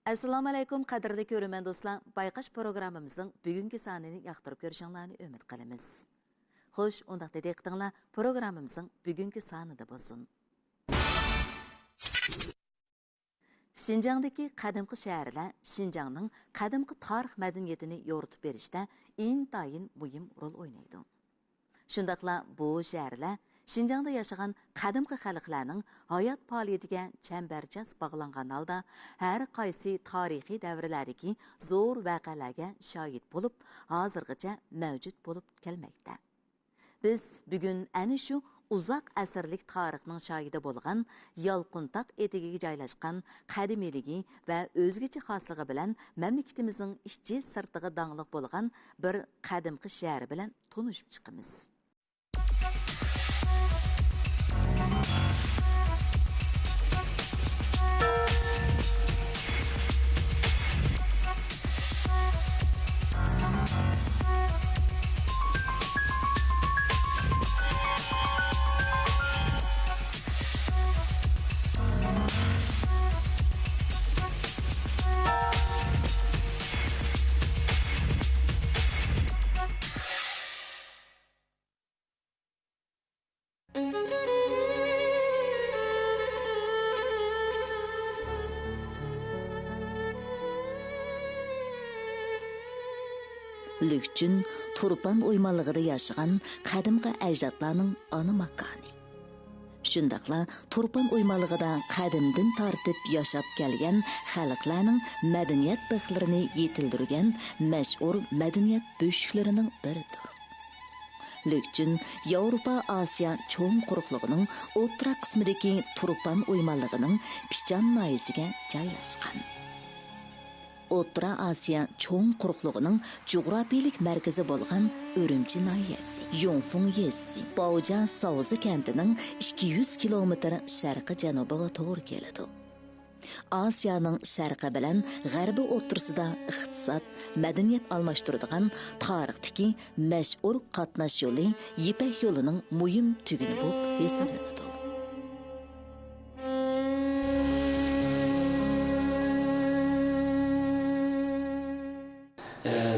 Assalomu alaykum qadrli ko'ruvchi do'stlar. Bayqash programmamizning bugungi sonini yoqtirib ko'rishingizni umid qilamiz. Xo'sh, undaqda diqqatinglar programmamizning bugungi sonida bo'lsin. Şinjandagi qadimgi shaharlar Şinjangning qadimgi tarix madaniyatini yoritib berishda intayin muhim rol o'ynaydi. Shundaqla bu shaharlar Şinjangda yaşagan qadimgi xalqlarning hayot faoliyatiga chambarchas bog'langan holda har qaysi tarixiy davrlardagi zo'r voqealarga shohid bo'lib, hozirgacha mavjud bo'lib kelmoqda. Biz bugun ana shu uzoq asrlik tarixning shohidi bo'lgan Yolqintoq etigiga joylashgan qadimiyligi va o'zgacha xosligi bilan mamlakatimizning ichki sirtiga dangliq bo'lgan bir qadimgi shahar bilan tanishib chiqamiz. Lükçün Turpan uymalıqda yaşayan qadimgi ajdodlarning ana makoni. Shundaqla Turpan uymalıqda qadimdan tortib yashab kelgan xalqlarning madaniyat bixlarini yetildirgan mashhur madaniyat bo'shiklarining biridir. Lükçün Yevropa Asiya cho'ng quruqligining o'rta qismidagi Turpan uymalıqning Pichan noyisiga joylashgan. O'rta Asiya cho'ng quruqligining jo'grafiyalik markazi bo'lgan Urumchi noyasi, Yongfeng yezisi, Baoja Sauzi kentining 200 kilometr sharqi-janubiga to'g'ri keladi. Asiyaning sharqi bilan g'arbi o'rtasida iqtisod, madaniyat almashtiradigan tarixdagi mashhur qatnash yo'li Ipak yo'lining muhim tuguni bo'lib hisoblanadi.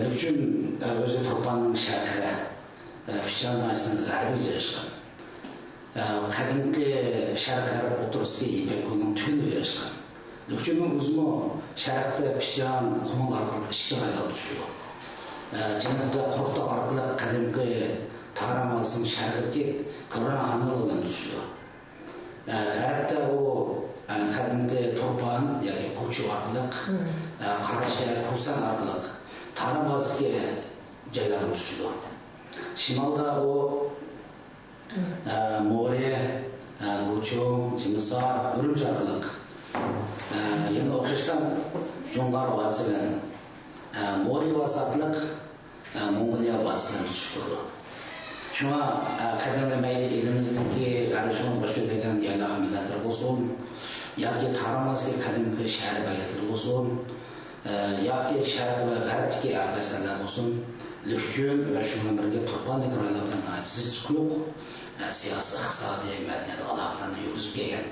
Lükçün özü Turpan'ın şarkıda Pichan noyisining g'arbiy joylashgan. Qadimgi sharqlar o'rtasidagi Ipak yo'lining tuguni joylashgan. Lükçünün o'zimi sharqda Pichan qumul orqali ishga aylanib tushdi. Janubda Quruqtoq orqali qadimgi Taramalsing sharqidagi Koran xonali bilan tushdi. G'arbda u qadimgi Turpan yoki Qo'chi orqali Qarashar, Kursan orqali Taramazga joylanib tushdi. Shimolda u Mo're, Guchong, Chimsar, Urumchi orqali yana o'xshashdan Jo'ng'ar vasi bilan Mo're vasi orqali Mongoliya vasidan tushdi. Shunga qadimgi mayli elimizdagi qarashimiz boshqa degan yerlar millatlar bo'lsin, yoki Taramazga qadimgi shahar bayatlar bo'lsin, yoki sharq va g'arbdagi aqsarlar bo'lsin, Lükçün va shundan birga Turpan rayonlaridan ajiz yo'q siyosiy, iqtisodiy, madaniyat aloqalarini yurgizib kelgan.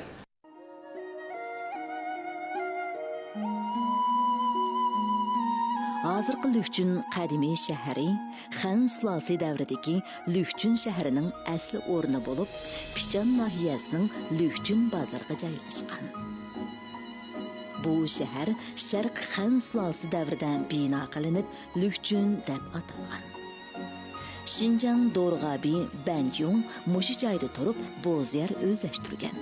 Hozirgi Lükçün qadimiy shahri Xan sulolasi davridagi Lükçün shahrining asli o'rni bo'lib, Pichan nohiyasining Lükçün bozoriga joylashgan. Bu shahar Sharq Xan sulolasi davridan bino qilinib, Lükçün deb atalgan. Şinjang Dorg'abi Banjong mushu joyda turib bo'zyer o'zlashtirgan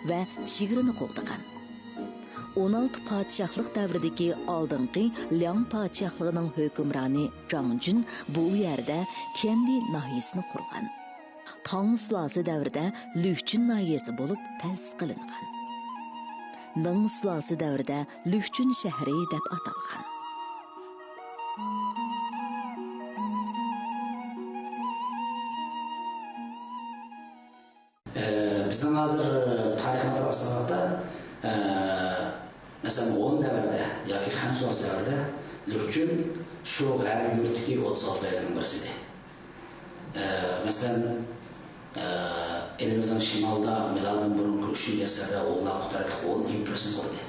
va chegirani qo'g'digan. 16 podshohlik davridagi oldingi Liang podshohligining hukmroni Zhangjun bu yerda Tiandi nohiyasini qurgan. Tang sulolasi davrida Lükçün nohiyasi bo'lib ta'sis qilingan. Ming sulolasi davrida Lükçün shahri deb atalgan. Bizning hozir tarix madrasasida masalan 10 davrda yoki Xan sulolasi davrida Lükçün shu g'arb yurtidagi 36 viloyatning birisidir. Masalan elimizning shimolda miladdan burungi 3-asrda Oğuzlar Qudratli Oğuz imperiyasini qurdi.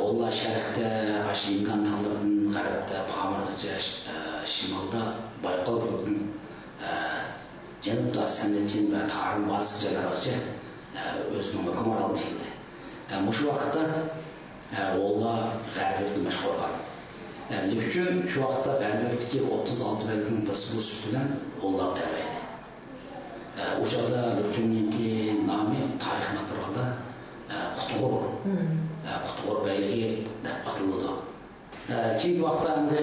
Oğuzlar tarixte Aşingan dağlarının Garip'te Pamırgıca şimalda Baykal Gölü'nün Janubda Sendetçin ve Tarım bazı jeneralcı özünün hükümaralını çekti. Şu vakitte oğla Garbek'te meşgul olan. Lükçün şu vakitte Garbek'teki 36 belginin basılı sütülen oğla tebeydi. Uşak'ta Lükçün'ün nami tarih naturalda Kutuğur Beyliği atıldı. Çünkü vaxtlarında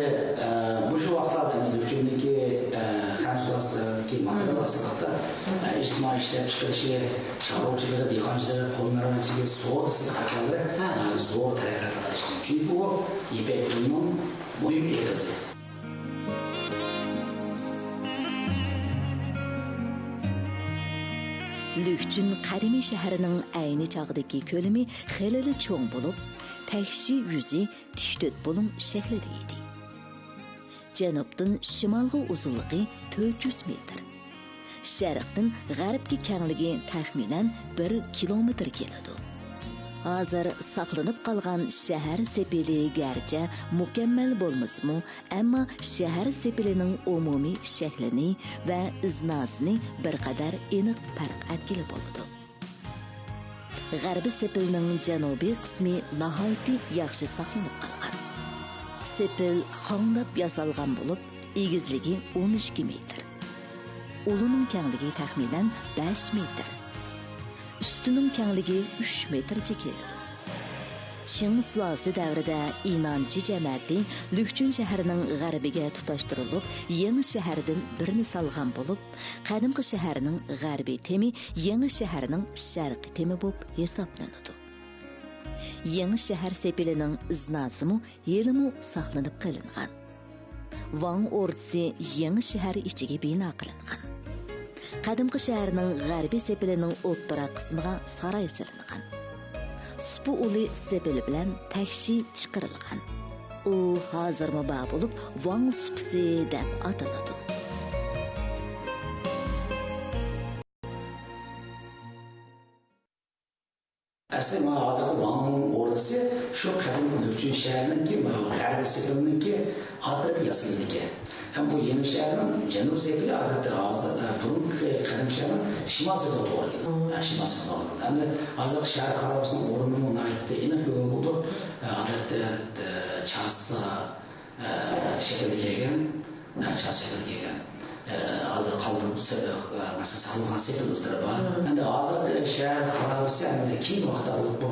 bu şu vaxtlarda Lükçün'deki Hamsulas'taki maddeler asılakta içtima işler çıkışı, çarıkçılığı, dikhancılığı, kolunların içinde zor sıkıntıları, zor tarikatlar işliyor. Çünkü o İpek yolunun mühim yeri. Lükçün qadimiy shahrining ayni chog'dagi ko'lami xelili cho'ng bo'lib, tashshi yuzi tik bo'lim shaklida edi. Janubdan shimolga uzunligi 400 metr. Sharqdan g'arbga kengligi taxminan 1 kilometr keladi. Hozir saqlanib qolgan shahar sepili garchi mukammal bo'lmasmi, ammo shahar sepilining umumiy shaklini va iznasini bir qadar aniq farq etgili bo'ladi. G'arbiy sepilning janubiy qismi nihoyatda yaxshi saqlanib qolgan. Sepil xonglab yasalgan bo'lib, egizligi 12 metr. Uluning kengligi taxminan 5 metr. Üstünün kengligi 3 metrcha keladi. Qing sulolasi davrida İnanchi jamiyati Lükçün shahrining g'arbiga tutashtirilib, yangi shahardan birini salgan bo'lib, qadimgi shaharning g'arbiy temi yangi shaharning sharqiy temi bo'lib hisoblanadi. Yangi shahar sepilining iznasimi yelimi saqlanib qolingan. Wang ordisi yangi shahar ichiga bino qilingan. Qadimgi shaharning g'arbiy sepilining o'rta qismiga saroy solingan. Supu uli sepili bilan takshi chiqarilgan. U hozirmi bor bo'lib, Wang supsi deb ataladi. Aslında hazırda Wang'ın ordisi şu qadimgi Lükçün şehrining ki, g'arbiy sepilining ki adı yasıldı ki. Hem bu yeni şehrin Janub sepili adeta hazırda bunun qadim şehrin şimal sepili doğru gidiyor. Şimal sepili doğru gidiyor. Hem de hazırda şehir karabasının orununun ayette enik göğün buldu. Adeta çarşıda şekilde gelgen, çarşı şekilde gelgen. Hazır kaldım mesela salgın sepilizdir var. Hem de hazır şehir karabası hem de kim vakti alıp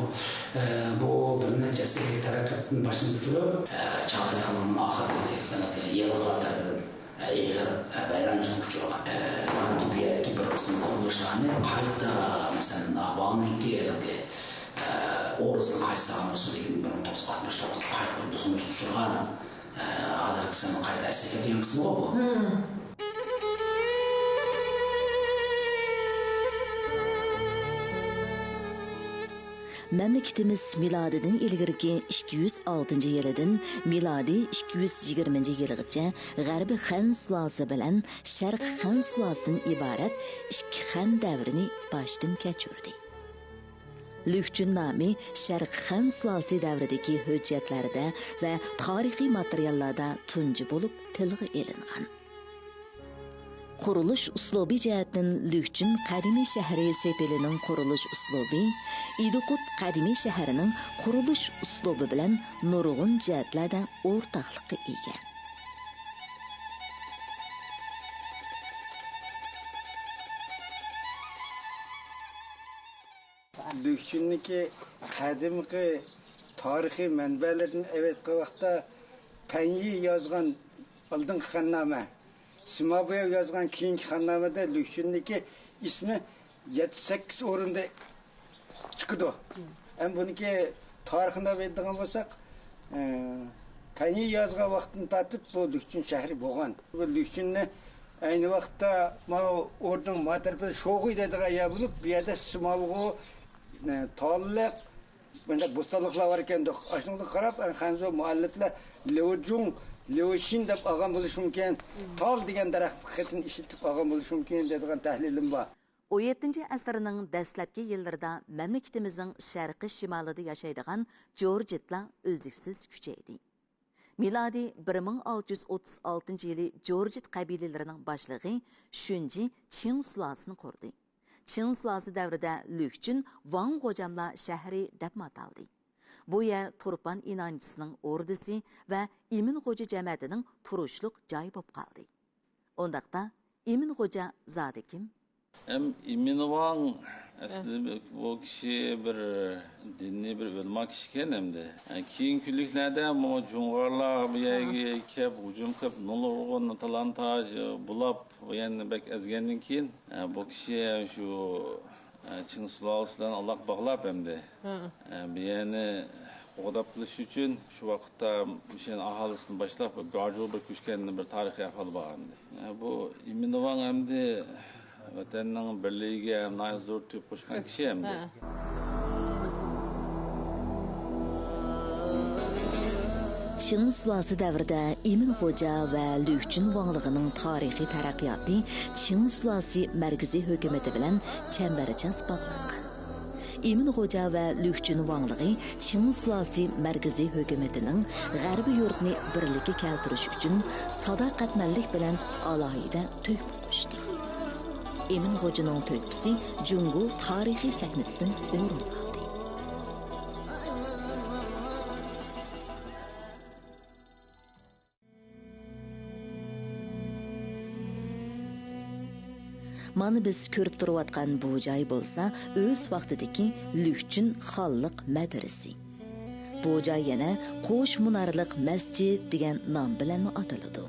bu bölümden cesedi terakatın başını düşürüp çağatay alanın ahırlığı yılığa tarafından eğer bayramcının küçüğü olan gibi bir kısımda oluşlarını kayıtta mesela bağımlılığı orasının kayıtsa alması gibi 1964'da kayıtlı bir sonuç düşürgen hazır kısmının kayıt esnek edilen kısmı o bu. Memleketimiz miladidan ilgirki 206 yilidan miladi 220 yilgacha G'arbiy Xan sulolasi bilan Sharq Xan sulolasidan iborat ikki xan davrini boshdan kechirdi. Lükçün nomi Sharq Xan sulolasi davridagi hujjatlarda va tarixiy materiallarda tunji bo'lib tilga ilingan. Quruluş uslubi jihatdan Lükçün qadimiy shahri sepilining quruluş uslubi İdukut qadimiy shahrining quruluş uslubi bilan nurg'un jihatlarda o'rtoqlikka ega. Lükçünniki qadimgi tarixiy manbalardan evetki vaqtda Penyi yozgan oldingi xannoma Simaboyev yazgan keyingi xannamada Lükçünniki ismi 7-8 o'rinda chiqdi. Hem buniki tarixini bildigan bo'lsak, Penyi yozgan vaqtdan tortib bu Lükçün shahri bo'lgan. Bu Lükçünni ayni vaqtda mana o'rning matarbi sho'g'uy dedigan yer bo'lib, bu yerda Simalg'u tolliq bunda bo'stonliqlar bor ekan. Ashunga qarab, Xanzo mualliflar Lewjung Lewshin deb olgan bo'lishi mumkin. Tol degan daraxt xatini ishlatib olgan bo'lishi mumkin dedigan tahlilim bor. 17 asrning dastlabki yillarida mamlakatimizning sharqiy shimolida yashaydigan jorjitlar o'ziksiz kuchaydi. Miladi 1636 yili jorjit qabilalarining boshlig'i Shunji Qing sulosini qurdi. Qing sulosi davrida Lükchün Wang Gojamlar shahri deb ataldi. Bu yer Turpan inanchisining o'rdisi va Imin Xo'ja jamiyatining turishliq joyi bo'lib qoldi. Ondaqda Imin Xo'ja zodi kim? Imin Wang aslida bu kishi bir dinni bir o'lma kishi ekan hamda. Keyin kunliklarda bu Jung'arlar bu yerga kelib hujum qilib nurg'un talantaj bulab yana bak azgandan keyin bu kishi shu Qing sulolasidan Alloh bog'lab hamda. Bu yerni qo'g'dab qilish uchun shu vaqtda o'shan aholisini boshlab Garju bir ko'chganni bir tarixiy ahvol bo'lgandi. Bu Imin Wang hamda vatanning birligiga zo'r to'p qo'shgan kishi hamda. Qing sulosi davrida Imin Xo'ja va Lükchün Wangligining tarixiy taraqqiyoti Qing sulosi markaziy hukumati bilan chambarchas bog'langan. Imin Xo'ja va Lükchün Wangligi Qing sulosi markaziy hukumatining g'arbiy yurtni birlikka keltirish uchun sadoqatmanlik bilan alohida to'p qo'shdi. Imin Xo'janing to'pisi Jungu tarixiy sahnasidan o'rin oldi. Mana biz ko'rib turayotgan bu joy bo'lsa, o'z vaqtidagi Lükchün xonliq madrasasi. Bu joy yana Qo'sh Munarliq masjid degan nom bilan ataladi.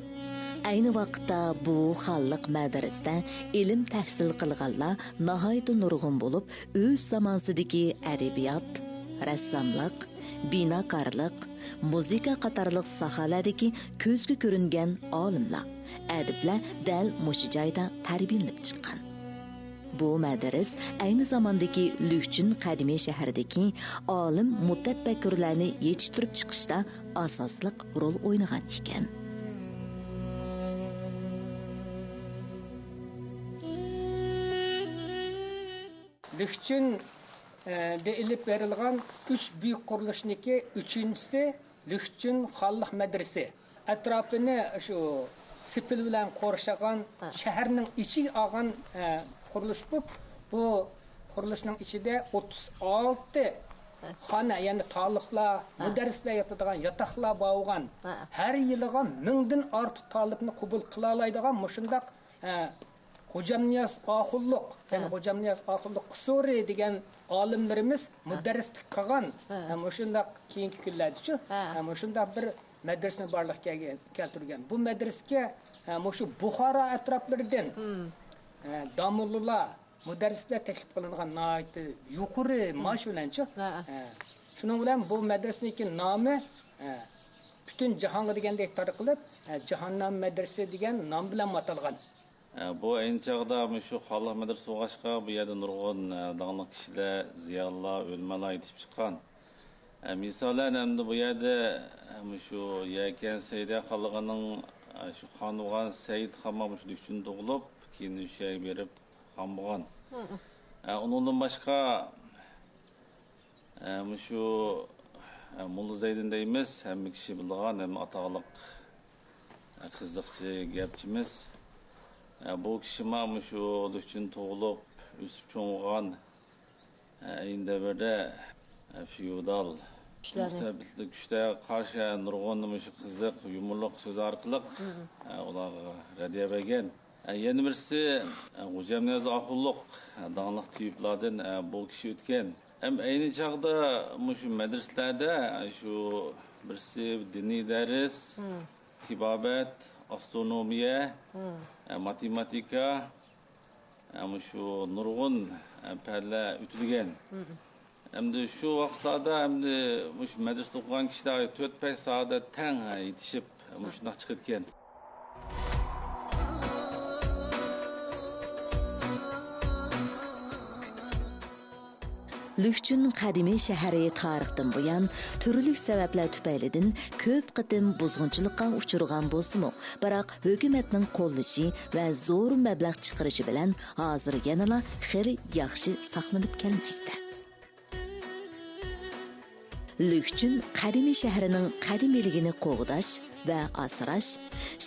Ayni vaqtda bu xonliq madrasada ilm tahsil qilganlar nihoyat nurg'un bo'lib, o'z zamonsidagi adabiyot, rassomlik, binokorlik, muzika qatorliq sohalardagi ko'zga ko'ringan olimlar, adiblar dal mush joyda tarbiyalanib chiqqan. Bu madras ayni zamondagi Lükchün qadimiy shahridagi olim mutafakkurlarni yetishtirib chiqishda asosliq rol o'ynagan ekan. Lükchün de ilip verilgan 3 büyük qurilishninki 3-inchisi Lükchün xonliq madrasasi. Atrofini shu sipil bilan qo'rshagan shaharning ichiga olgan qurilish bu qurilishning ichida 36 xona, ya'ni toliqlar, mudarrislar yotadigan yotoqlar bo'lgan. Har yiliga 1000 dan ortiq talibni qabul qila oladigan mushundaq Hocamniyaz Ahulluq, yani Hocamniyaz Ahulluq Qusuri degan olimlarimiz mudarrislik qilgan. Mushundaq keyingi kunlarda-chi, mushundaq bir madrasani borliqqa keltirgan. Bu madrasaga mushu Buxoro atroflaridan domullar, mudarrislar taklif qilingan nihoyatda yuqori maosh bilan-chi. Shuning bilan bu madrasaning nomi butun jahonga degandek tarqalib, Jahonnam madrasasi degan nom bilan atalgan. Bu ayni chog'da shu xonliq madrasasi o'g'ashqa bu yerda nurg'un dangli kishilar, ziyolilar, o'lmalar yetib chiqqan. Misolan endi bu yerda shu Yakan Sayda xonligining shu xon bo'lgan Said xon shu Lükchün tug'ilib, keyin o'sha yerga berib xon bo'lgan. Undan boshqa shu Mulla Zaydin deymiz, hamma kishi bilgan, hamma ataqliq qiziqchi gapchimiz. Bu kishi mana shu Lükchün tug'ilib, o'sib cho'ng'igan ayni davrda feodal mustabidlik kuchlarga qarshi nurg'un shu qiziq, yumorliq so'z orqali ularga raddiya bergan. Yana birisi Hocamniyaz Ahulluq dangli tiyiblardan bu kishi o'tgan. Ham ayni chog'da shu madrasalarda shu birisi diniy dars, tibobat, astronomiya, matematika, shu nurg'un fanlar o'tilgan. Endi shu vaqtlarda endi shu madrasada o'qigan kishilar 4-5 soatda tang yetishib shunday chiqib ketgan. Lükçün qadimiy shahri tarixdan buyon turli sabablar tufaylidan ko'p qitim buzg'unchilikqa uchirgan bo'lsa-mu, biroq hukumatning qo'llashi va zo'r mablag' chiqarishi bilan hozir yanada xeyli yaxshi saqlanib kelmoqda. Lükçün qadimiy shahrining qadimiyligini qo'g'dash va asrash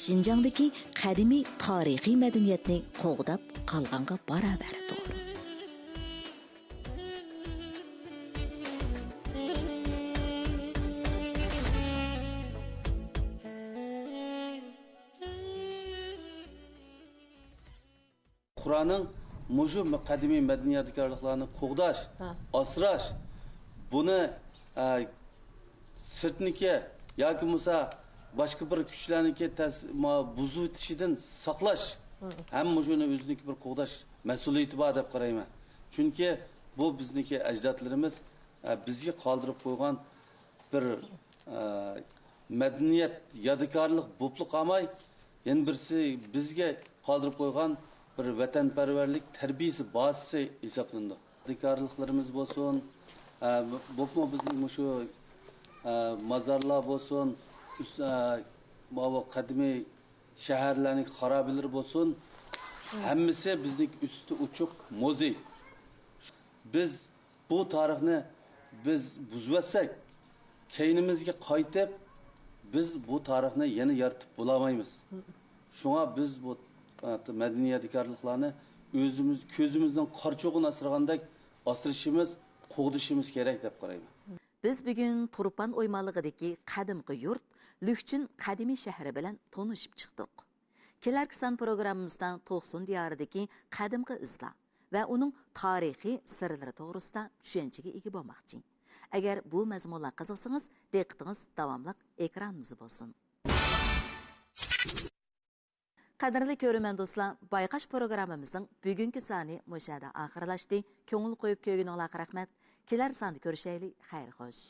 Şinjangdagi qadimiy tarixiy madaniyatni qo'g'dab qolganga barobar to'g'ri. Kur'an'ın muşu kadimi medeniyetkarlıklarını qo'g'dash, asrash, bunu sirtniki yoki bo'lsa boshqa bir kuchlarniki buzib etishidan saqlash ham shuni o'ziniki bir qo'g'dash mas'uliyati bor deb qarayman. Chunki bu bizniki ajdodlarimiz bizga qoldirib qo'ygan bir madaniyat yodikorlik bo'pli qolmay, yana birisi bizga qoldirib qo'ygan bir vatanparvarlik tarbiyasi bazasi hisoblanadi. Yodikorliklarimiz bo'lsin, bo'pmi bizning shu mazarlar bo'lsin, bu qadimiy shaharlarning xarobalari bo'lsin, hammasi bizning usti uchuq muzey. Biz bu tarixni biz buzvatsak, keynimizga qaytib biz bu tarixni yana yaratib bo'lmaymiz. Shunga biz bu madaniyatkorliklarni o'zimiz ko'zimizdan qarchug'ini asragandek asrashimiz, qo'g'dishimiz kerak deb qarayman. Biz bugun Turpan o'ymonlig'idagi qadimgi yurt Lükçün qadimiy shahri bilan tanishib chiqdik. Kelarki son programmamizdan To'qson diyoridagi qadimgi izlar va uning tarixiy sirlari to'g'risida tushunchaga ega bo'lmoqchi. Agar bu mazmunlar qiziqsangiz, diqqatingiz davomli ekranimizda bo'lsin. Qadrli ko'ruvchi do'stlar, bayqash programmamizning bugungi soni mushada oxirlashdi. Ko'ngil qo'yib ko'rganingizga rahmat. Kelar sonda ko'rishaylik. Xayr xo'sh.